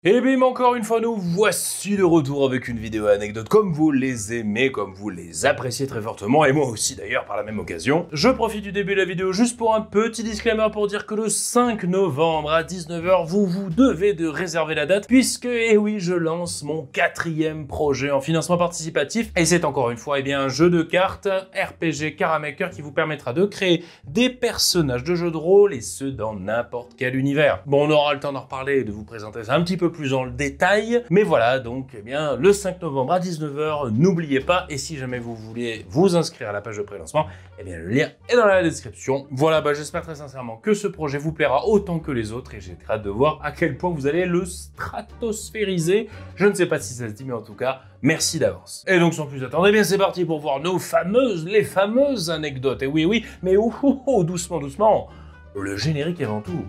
Et bim, encore une fois, nous voici de retour avec une vidéo anecdote comme vous les aimez, comme vous les appréciez très fortement, et moi aussi d'ailleurs par la même occasion. Je profite du début de la vidéo juste pour un petit disclaimer pour dire que le 5 novembre à 19 h, vous devez de réserver la date, puisque, eh oui, je lance mon 4e projet en financement participatif, et c'est encore une fois, eh bien, un jeu de cartes RPG Caramaker qui vous permettra de créer des personnages de jeux de rôle, et ce, dans n'importe quel univers. Bon, on aura le temps d'en reparler et de vous présenter ça un petit peu plus dans le détail, mais voilà, donc eh bien le 5 novembre à 19 h, n'oubliez pas, et si jamais vous voulez vous inscrire à la page de pré-lancement, eh bien le lien est dans la description. Voilà, j'espère très sincèrement que ce projet vous plaira autant que les autres, et j'ai hâte de voir à quel point vous allez le stratosphériser. Je ne sais pas si ça se dit, mais en tout cas, merci d'avance. Et donc sans plus attendre, eh bien c'est parti pour voir les fameuses anecdotes. Et oui, mais doucement, doucement, le générique avant tout.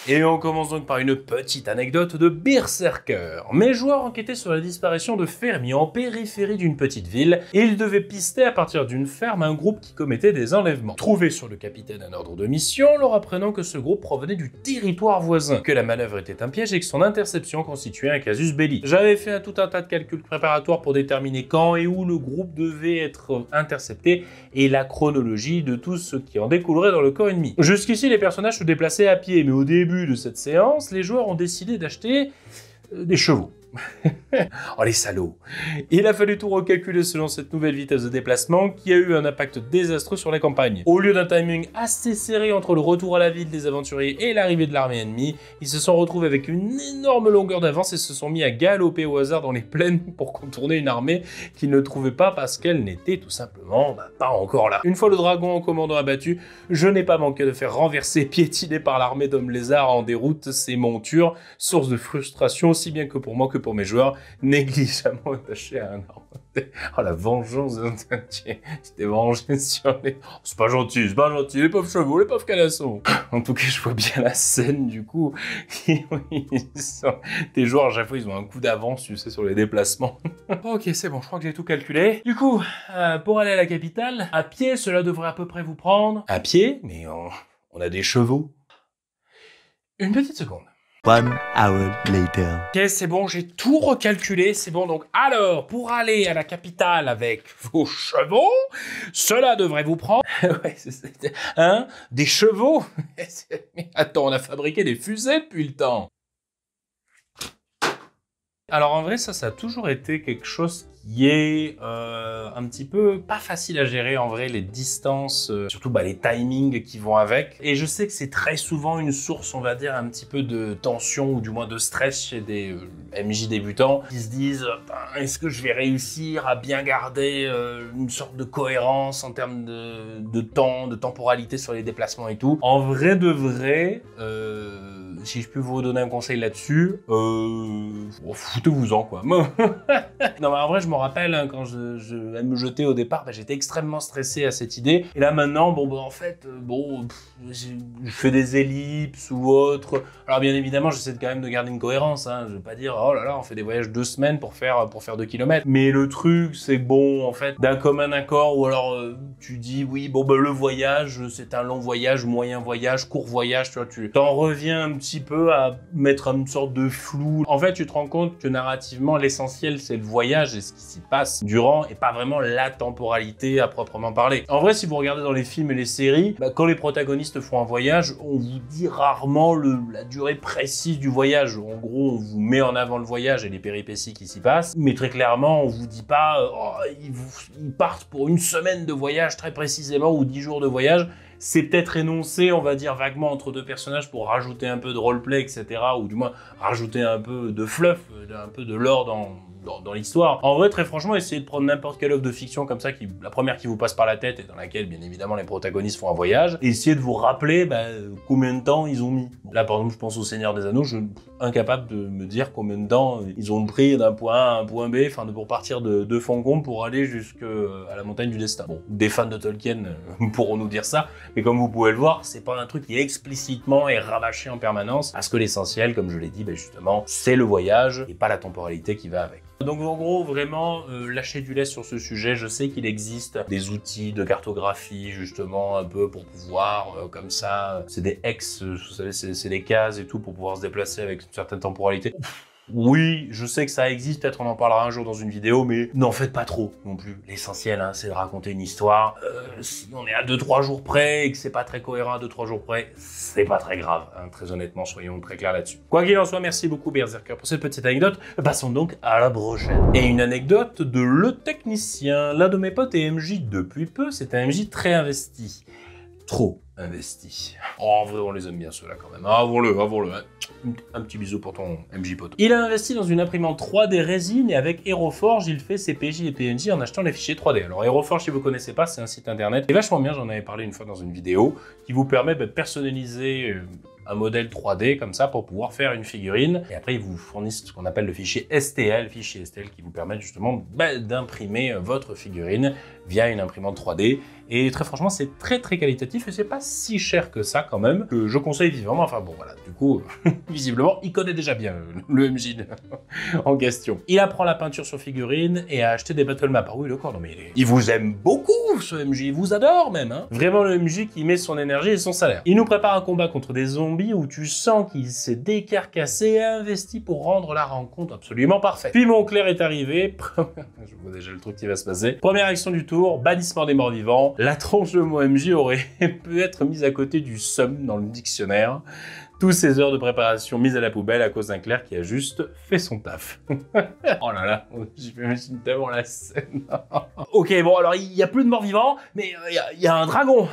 Et on commence donc par une petite anecdote de Berserker. Mes joueurs enquêtaient sur la disparition de fermiers en périphérie d'une petite ville, et ils devaient pister à partir d'une ferme un groupe qui commettait des enlèvements. Trouvé sur le capitaine un ordre de mission, leur apprenant que ce groupe provenait du territoire voisin, que la manœuvre était un piège et que son interception constituait un casus belli. J'avais fait tout un tas de calculs préparatoires pour déterminer quand et où le groupe devait être intercepté, et la chronologie de tout ce qui en découlerait dans le camp ennemi. Jusqu'ici, les personnages se déplaçaient à pied, mais au début de cette séance, les joueurs ont décidé d'acheter des chevaux. Oh les salauds! Il a fallu tout recalculer selon cette nouvelle vitesse de déplacement qui a eu un impact désastreux sur la campagne. Au lieu d'un timing assez serré entre le retour à la ville des aventuriers et l'arrivée de l'armée ennemie, ils se sont retrouvés avec une énorme longueur d'avance et se sont mis à galoper au hasard dans les plaines pour contourner une armée qu'ils ne trouvaient pas parce qu'elle n'était tout simplement pas encore là. Une fois le dragon en commandant abattu, je n'ai pas manqué de faire renverser, piétiner par l'armée d'hommes lézards en déroute ces montures, source de frustration aussi bien que pour moi que pour mes joueurs, négligemment attachés à un arbre. Oh la vengeance, tu t'es vengé sur les... Oh, c'est pas gentil, les pauvres chevaux, les pauvres canassons. En tout cas, je vois bien la scène du coup. Tes joueurs, à chaque fois, ils ont un coup d'avance, tu sais, sur les déplacements. Ok, c'est bon, je crois que j'ai tout calculé. Du coup, pour aller à la capitale, à pied, cela devrait à peu près vous prendre... À pied? Mais on a des chevaux. Une petite seconde. 1 hour later. Ok, c'est bon, j'ai tout recalculé, c'est bon. Donc, alors, pour aller à la capitale avec vos chevaux, cela devrait vous prendre... ouais, hein? Des chevaux? Mais attends, on a fabriqué des fusées depuis le temps. Alors en vrai, ça a toujours été quelque chose qui est un petit peu pas facile à gérer en vrai, les distances, surtout les timings qui vont avec. Et je sais que c'est très souvent une source, on va dire, un petit peu de tension ou du moins de stress chez des MJ débutants qui se disent est-ce que je vais réussir à bien garder une sorte de cohérence en termes de temps, de temporalité sur les déplacements et tout. En vrai de vrai, si je peux vous donner un conseil là-dessus, foutez-vous-en quoi. Non mais en vrai je me rappelle hein, quand je me jetais au départ, j'étais extrêmement stressé à cette idée. Et là maintenant, en fait, je fais des ellipses ou autre. Alors bien évidemment, j'essaie quand même de garder une cohérence. Hein. Je vais pas dire oh là là, on fait des voyages 2 semaines pour faire 2 kilomètres. Mais le truc, c'est bon en fait, d'un commun accord ou alors tu dis oui, le voyage, c'est un long voyage, moyen voyage, court voyage. Tu vois, tu t'en reviens un petit peu à mettre une sorte de flou. En fait, tu te rends compte que narrativement, l'essentiel, c'est le voyage et ce qui s'y passe durant et pas vraiment la temporalité à proprement parler. En vrai, si vous regardez dans les films et les séries, quand les protagonistes font un voyage, on vous dit rarement la durée précise du voyage. En gros, on vous met en avant le voyage et les péripéties qui s'y passent, mais très clairement, on vous dit pas ils partent pour 1 semaine de voyage très précisément ou 10 jours de voyage. c'est peut-être énoncé, on va dire, vaguement entre deux personnages pour rajouter un peu de roleplay, etc. Ou du moins rajouter un peu de fluff, un peu de lore dans l'histoire. En vrai, très franchement, essayez de prendre n'importe quelle œuvre de fiction comme ça, la première qui vous passe par la tête et dans laquelle, bien évidemment, les protagonistes font un voyage, et essayez de vous rappeler combien de temps ils ont mis. Là, par exemple, je pense au Seigneur des Anneaux, je suis incapable de me dire combien de temps ils ont pris d'un point A à un point B, enfin, pour partir de Fangombe pour aller jusqu'à la montagne du destin. Bon, des fans de Tolkien pourront nous dire ça, mais comme vous pouvez le voir, c'est pas un truc qui explicitement est rabâché en permanence, parce que l'essentiel, comme je l'ai dit, justement, c'est le voyage et pas la temporalité qui va avec. Donc en gros, vraiment, lâchez du lest sur ce sujet. Je sais qu'il existe des outils de cartographie, justement, un peu pour pouvoir, comme ça, c'est des vous savez, c'est des cases et tout, pour pouvoir se déplacer avec une certaine temporalité. Oui, je sais que ça existe, peut-être on en parlera un jour dans une vidéo, mais n'en faites pas trop non plus. L'essentiel, hein, c'est de raconter une histoire. Si on est à 2-3 jours près et que c'est pas très cohérent à 2-3 jours près, c'est pas très grave, hein, très honnêtement, soyons très clairs là-dessus. Quoi qu'il en soit, merci beaucoup Berserker pour cette petite anecdote. Passons donc à la prochaine. Et une anecdote de Le Technicien. L'un de mes potes est MJ depuis peu, c'est un MJ très investi. Trop investi. Oh, en vrai, on les aime bien ceux-là quand même. Avouons-le. Un petit bisou pour ton MJ pote. Il a investi dans une imprimante 3D résine et avec HeroForge, il fait ses PJ et PNJ en achetant les fichiers 3D. Alors HeroForge, si vous connaissez pas, c'est un site internet. C'est vachement bien, j'en avais parlé une fois dans une vidéo, qui vous permet de personnaliser un modèle 3D comme ça pour pouvoir faire une figurine. Et après, ils vous fournissent ce qu'on appelle le fichier STL, qui vous permet justement d'imprimer votre figurine via une imprimante 3D. Et très franchement, c'est très qualitatif et c'est pas si cher que ça quand même, que je conseille vivement. Enfin bon, voilà, du coup, visiblement, il connaît déjà bien le MJ en question. Il apprend la peinture sur figurine et a acheté des battle maps. Ah oui, d'accord, non mais il vous aime beaucoup, ce MJ, il vous adore même, hein. Vraiment le MJ qui met son énergie et son salaire. Il nous prépare un combat contre des zombies où tu sens qu'il s'est décarcassé et investi pour rendre la rencontre absolument parfaite. Puis Montclair est arrivé, je vois déjà le truc qui va se passer. Première action du tour, bannissement des morts vivants. La tronche de mon MJ aurait pu être mise à côté du SUM dans le dictionnaire. Tous ces heures de préparation mises à la poubelle à cause d'un clerc qui a juste fait son taf. Oh là là, j'imagine tellement la scène. Ok, bon, alors il n'y a plus de morts vivants, mais il y a un dragon.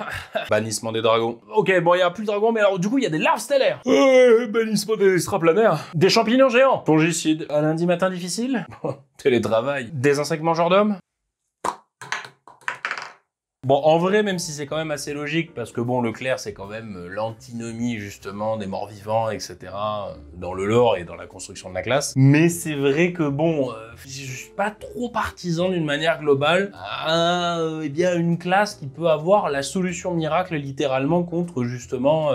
Bannissement des dragons. Ok, bon, il n'y a plus de dragons, mais alors du coup, il y a des larves stellaires. Bannissement des extraplanaires. Des champignons géants. Fongicides. Un lundi matin difficile. Télétravail. Des insectes mangeurs d'hommes. Bon, en vrai, même si c'est quand même assez logique, parce que bon, le clerc, c'est quand même l'antinomie, justement, des morts-vivants, etc., dans le lore et dans la construction de la classe. Mais c'est vrai que bon, je suis pas trop partisan d'une manière globale à, eh bien, une classe qui peut avoir la solution miracle, littéralement, contre, justement,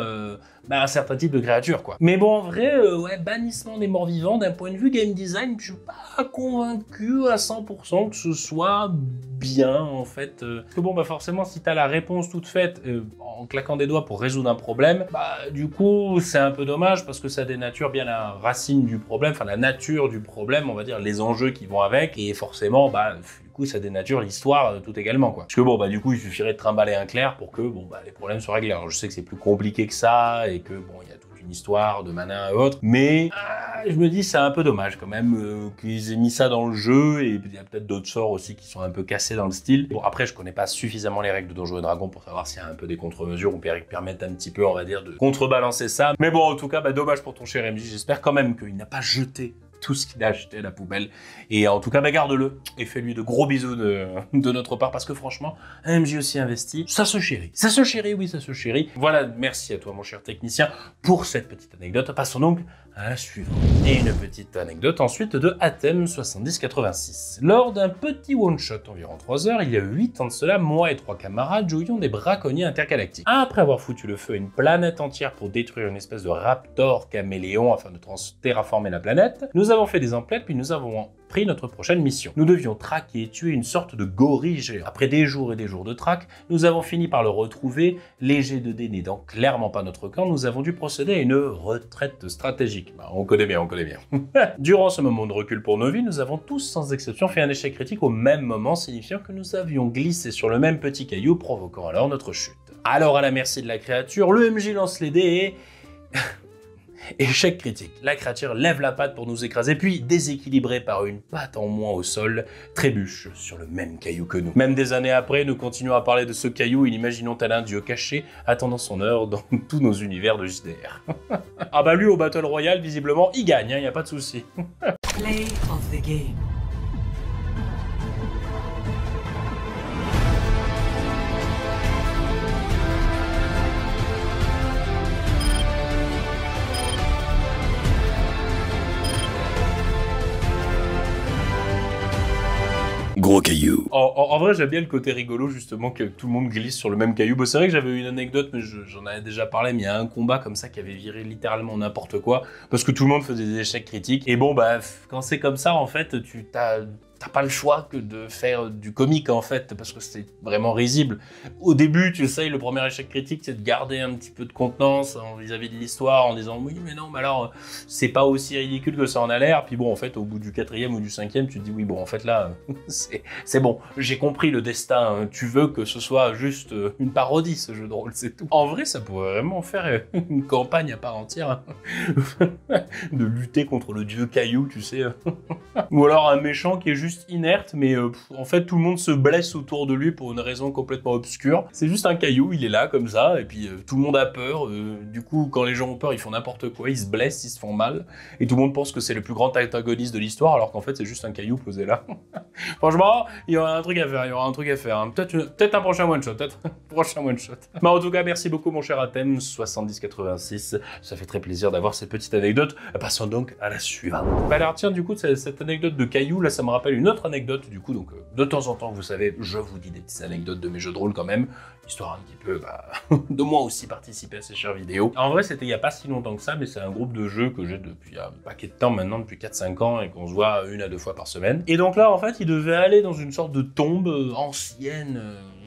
un certain type de créature, quoi. Mais bon, en vrai, ouais, bannissement des morts-vivants, d'un point de vue game design, je suis pas convaincu à 100% que ce soit bien, en fait. Parce que bon, forcément, si t'as la réponse toute faite en claquant des doigts pour résoudre un problème, du coup, c'est un peu dommage parce que ça dénature bien la racine du problème, enfin la nature du problème, on va dire, les enjeux qui vont avec, et forcément, du coup, ça dénature l'histoire tout également, quoi. Parce que bon, du coup, il suffirait de trimballer un clerc pour que, les problèmes soient réglés. Alors, je sais que c'est plus compliqué que ça, et que, bon, il y a toute une histoire de mana et autres, mais je me dis, c'est un peu dommage quand même qu'ils aient mis ça dans le jeu, et il y a peut-être d'autres sorts aussi qui sont un peu cassés dans le style. Bon, après, je connais pas suffisamment les règles de Donjons et Dragons pour savoir s'il y a un peu des contre-mesures ou qui permettent un petit peu, on va dire, de contrebalancer ça. Mais bon, en tout cas, dommage pour ton cher MJ. J'espère quand même qu'il n'a pas jeté tout ce qu'il a acheté à la poubelle. Et en tout cas, garde-le et fais-lui de gros bisous de notre part, parce que franchement, un MJ aussi investi, ça se chérit. Ça se chérit, oui, ça se chérit. Voilà, merci à toi, mon cher technicien, pour cette petite anecdote. Passons donc à la suivante. Et une petite anecdote ensuite de Athème 7086. Lors d'un petit one-shot, environ 3 heures, il y a 8 ans de cela, moi et 3 camarades jouions des braconniers intergalactiques. Après avoir foutu le feu à une planète entière pour détruire une espèce de raptor caméléon afin de terraformer la planète, nous avons fait des emplettes, puis nous avons pris notre prochaine mission. Nous devions traquer et tuer une sorte de gorille géant. Après des jours et des jours de traque, nous avons fini par le retrouver. Les jets de dés n'étant clairement pas notre camp, nous avons dû procéder à une retraite stratégique. On connaît bien, on connaît bien. Durant ce moment de recul pour nos vies, nous avons tous sans exception fait un échec critique au même moment, signifiant que nous avions glissé sur le même petit caillou, provoquant alors notre chute. Alors à la merci de la créature, le MJ lance les dés et... Échec critique. La créature lève la patte pour nous écraser, puis, déséquilibrée par une patte en moins au sol, trébuche sur le même caillou que nous. Même des années après, nous continuons à parler de ce caillou et l'imaginons tel un dieu caché, attendant son heure dans tous nos univers de JDR. Ah bah lui, au Battle Royale, visiblement, il gagne, hein, y a pas de souci. Play of the game. Gros caillou. En vrai, j'aime bien le côté rigolo, justement, que tout le monde glisse sur le même caillou. Bon, c'est vrai que j'avais eu une anecdote, mais j'en avais déjà parlé, mais il y a un combat comme ça qui avait viré littéralement n'importe quoi, parce que tout le monde faisait des échecs critiques. Et bon, bah, quand c'est comme ça, en fait, t'as pas le choix que de faire du comique, en fait, parce que c'est vraiment risible. Au début, tu sais, le premier échec critique, c'est de garder un petit peu de contenance vis-à-vis de l'histoire, en disant oui, mais non, mais alors, c'est pas aussi ridicule que ça en a l'air. Puis bon, en fait, au bout du 4e ou du 5e, tu te dis oui, bon, en fait, là, c'est bon, j'ai compris le destin. Tu veux que ce soit juste une parodie, ce jeu de rôle, c'est tout. En vrai, ça pourrait vraiment faire une campagne à part entière, hein. De lutter contre le dieu caillou, tu sais. Ou alors un méchant qui est juste inerte, mais en fait tout le monde se blesse autour de lui pour une raison complètement obscure. C'est juste un caillou, il est là comme ça, et puis tout le monde a peur. Du coup, quand les gens ont peur, ils font n'importe quoi, ils se blessent, ils se font mal, et tout le monde pense que c'est le plus grand antagoniste de l'histoire, alors qu'en fait c'est juste un caillou posé là. Franchement, il y aura un truc à faire, hein. Peut-être un prochain one shot, Mais en tout cas, merci beaucoup mon cher Athème 7086, ça fait très plaisir d'avoir cette petite anecdote. Passons donc à la suivante. Bah alors tiens, du coup, cette anecdote de caillou là, ça me rappelle une autre anecdote, du coup, donc de temps en temps, vous savez, je vous dis des petites anecdotes de mes jeux de rôle quand même, histoire un petit peu de moi aussi participer à ces chères vidéos. En vrai, c'était il y a pas si longtemps que ça, mais c'est un groupe de jeux que j'ai depuis un paquet de temps maintenant, depuis 4-5 ans, et qu'on se voit 1 à 2 fois par semaine. Et donc là, en fait, il devait aller dans une sorte de tombe ancienne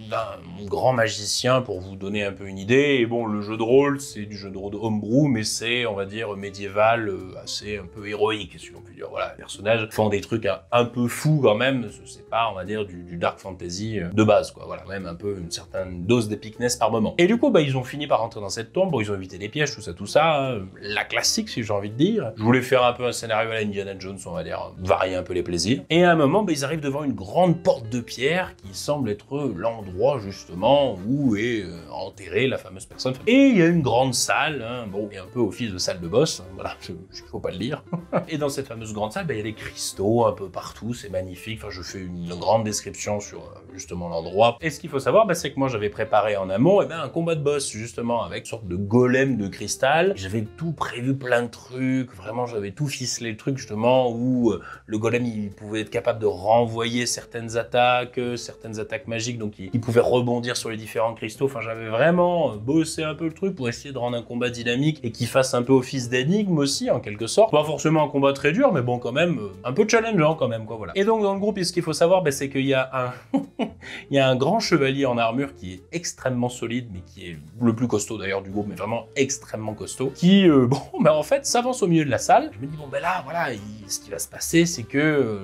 d'un grand magicien, pour vous donner un peu une idée. Et bon, le jeu de rôle, c'est du jeu de rôle homebrew, mais c'est, on va dire, médiéval, assez un peu héroïque, si on peut dire. Voilà, les personnages font des trucs un peu fous quand même, c'est pas, on va dire, du dark fantasy de base, quoi. Voilà, même un peu une certaine dose d'épicness par moment. Et du coup, bah, ils ont fini par rentrer dans cette tombe, bon, ils ont évité les pièges, tout ça, hein, la classique, si j'ai envie de dire. Je voulais faire un peu un scénario à la Indiana Jones, on va dire, varier un peu les plaisirs. Et à un moment, bah, ils arrivent devant une grande porte de pierre qui semble être l'endroit justement où est enterrée la fameuse personne. Et il y a une grande salle, hein, bon, et un peu office de salle de boss, hein, voilà, il faut pas le dire. Et dans cette fameuse grande salle, bah, il y a des cristaux un peu partout, c'est magnifique. Enfin, je fais une grande description sur justement l'endroit. Et ce qu'il faut savoir, bah, c'est que moi j'avais préparé en amont un combat de boss justement avec une sorte de golem de cristal. J'avais tout prévu, plein de trucs, vraiment j'avais tout ficelé le truc justement où le golem il pouvait être capable de renvoyer certaines attaques magiques, donc il pouvait rebondir sur les différents cristaux. Enfin, j'avais vraiment bossé un peu le truc pour essayer de rendre un combat dynamique et qui fasse un peu office d'énigme aussi, en quelque sorte. Pas forcément un combat très dur, mais bon, quand même, un peu challengeant quand même, quoi, voilà. Et donc, dans le groupe, ce qu'il faut savoir, bah, c'est qu'il y a il y a un grand chevalier en armure qui est extrêmement solide, mais qui est le plus costaud d'ailleurs du groupe, mais vraiment extrêmement costaud, qui, en fait, s'avance au milieu de la salle. Je me dis, bon, ben là, voilà, ce qui va se passer, c'est que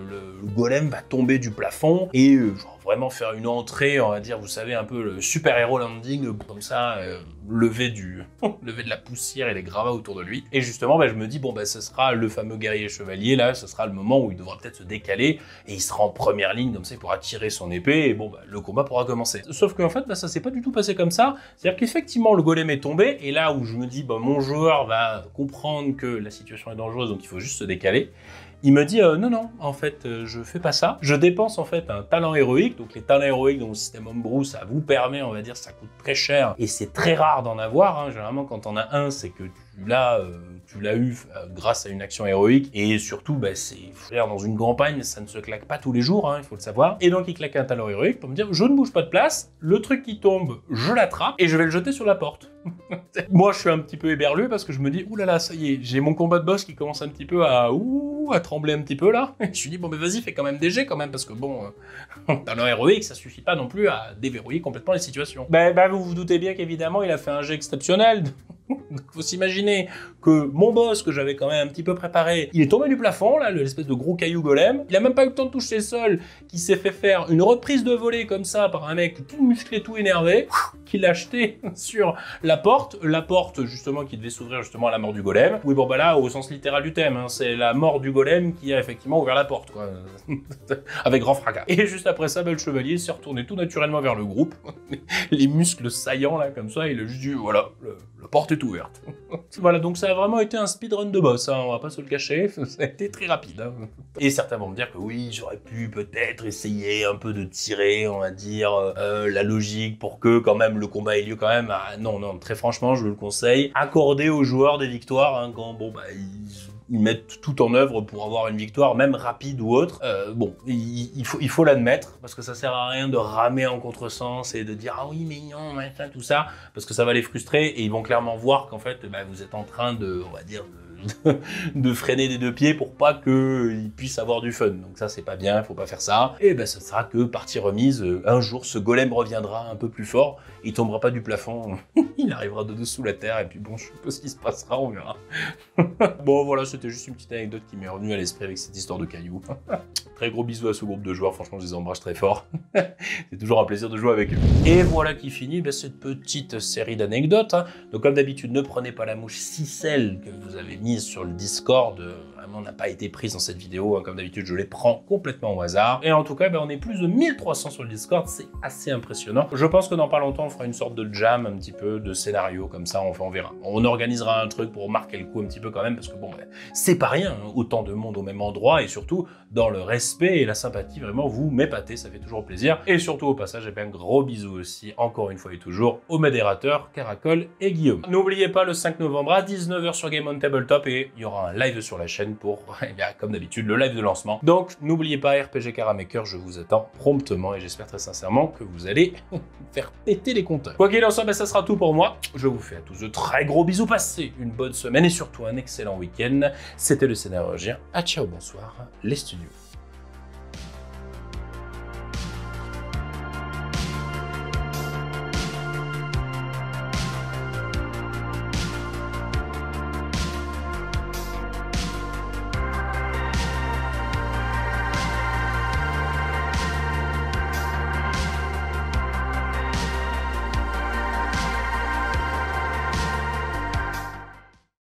le golem va tomber du plafond et, genre, vraiment faire une entrée, on va dire, vous savez, un peu le super-héros landing, comme ça, lever de la poussière et des gravats autour de lui. Et justement, je me dis, bon, ce sera le fameux guerrier chevalier, là, ce sera le moment où il devra peut-être se décaler, et il sera en première ligne, comme ça, il pourra tirer son épée, et bon, le combat pourra commencer. Sauf qu'en fait, ça s'est pas du tout passé comme ça, c'est-à-dire qu'effectivement, le golem est tombé, et là où je me dis, mon joueur va comprendre que la situation est dangereuse, donc il faut juste se décaler. Il me dit non, en fait, je fais pas ça. Je dépense en fait un talent héroïque. Donc les talents héroïques dans le système Homebrew, ça vous permet, on va dire, ça coûte très cher. Et c'est très rare d'en avoir. Hein. Généralement, quand on a un, c'est que tu l'as eu grâce à une action héroïque. Et surtout, c'est dans une campagne, ça ne se claque pas tous les jours, hein, il faut le savoir. Et donc il claque un talent héroïque pour me dire, je ne bouge pas de place. Le truc qui tombe, je l'attrape et je vais le jeter sur la porte. Moi, je suis un petit peu éberlué parce que je me dis, oulala, ça y est, j'ai mon combat de boss qui commence un petit peu à trembler un petit peu là. Et je suis dit, bon, vas-y, fais quand même des jets quand même, parce que bon, talent héroïque, ça suffit pas non plus à déverrouiller complètement les situations. Vous vous doutez bien qu'évidemment, il a fait un jet exceptionnel. Donc, faut s'imaginer que mon boss, que j'avais quand même un petit peu préparé, il est tombé du plafond, là, l'espèce de gros caillou golem. Il a même pas eu le temps de toucher le sol, qui s'est fait faire une reprise de volée comme ça par un mec tout musclé, tout énervé, qui l'a jeté sur la porte justement qui devait s'ouvrir justement à la mort du golem. Oui, bon bah là, au sens littéral du thème, hein, c'est la mort du golem qui a effectivement ouvert la porte, quoi, avec grand fracas. Et juste après ça, bah, le chevalier s'est retourné tout naturellement vers le groupe, les muscles saillants là comme ça, il a juste dit voilà, la porte est ouverte. Voilà, donc ça a vraiment été un speedrun de boss, hein, on va pas se le cacher, ça a été très rapide. Hein. Et certains vont me dire que oui, j'aurais pu peut-être essayer un peu de tirer, on va dire, la logique pour que quand même le combat ait lieu quand même. Ah, non, très franchement, je vous le conseille. Accorder aux joueurs des victoires, hein, quand bon, bah, ils mettent tout en œuvre pour avoir une victoire, même rapide ou autre. Bon, il faut l'admettre, parce que ça sert à rien de ramer en contresens et de dire « Ah oui, mais non, machin, tout ça », parce que ça va les frustrer et ils vont clairement voir qu'en fait, bah, vous êtes en train de, on va dire, de freiner des deux pieds pour pas qu'ils puissent avoir du fun. Donc ça, c'est pas bien, il faut pas faire ça. Et ben, ça sera que partie remise. Un jour, ce golem reviendra un peu plus fort, il tombera pas du plafond, il arrivera de dessous la terre, et puis bon, je sais pas ce qui se passera, on verra. Bon, voilà, c'était juste une petite anecdote qui m'est revenue à l'esprit avec cette histoire de cailloux. Très gros bisous à ce groupe de joueurs, franchement, je les embrasse très fort. C'est toujours un plaisir de jouer avec eux. Et voilà qui finit cette petite série d'anecdotes. Hein. Donc comme d'habitude, ne prenez pas la mouche si celle que vous avez mise sur le Discord vraiment n'a pas été prise dans cette vidéo. Hein. Comme d'habitude, je les prends complètement au hasard. Et en tout cas, on est plus de 1300 sur le Discord, c'est assez impressionnant. Je pense que dans pas longtemps, on fera une sorte de jam, un petit peu de scénario, comme ça, on verra. On organisera un truc pour marquer le coup un petit peu quand même, parce que bon, c'est pas rien, hein, autant de monde au même endroit, et surtout, dans le respect et la sympathie, vraiment, vous m'épatez, ça fait toujours plaisir. Et surtout, au passage, un gros bisou aussi, encore une fois et toujours, aux modérateurs, Caracol et Guillaume. N'oubliez pas, le 5 novembre à 19 h sur Game on Tabletop, et il y aura un live sur la chaîne pour, comme d'habitude, le live de lancement. Donc, n'oubliez pas, RPG Karamaker, je vous attends promptement, et j'espère très sincèrement que vous allez faire péter les compteurs. Quoi qu'il en soit, ça sera tout pour moi. Je vous fais à tous de très gros bisous, passez une bonne semaine, et surtout un excellent week-end. C'était le Scénarogien. À ciao, bonsoir, les studios.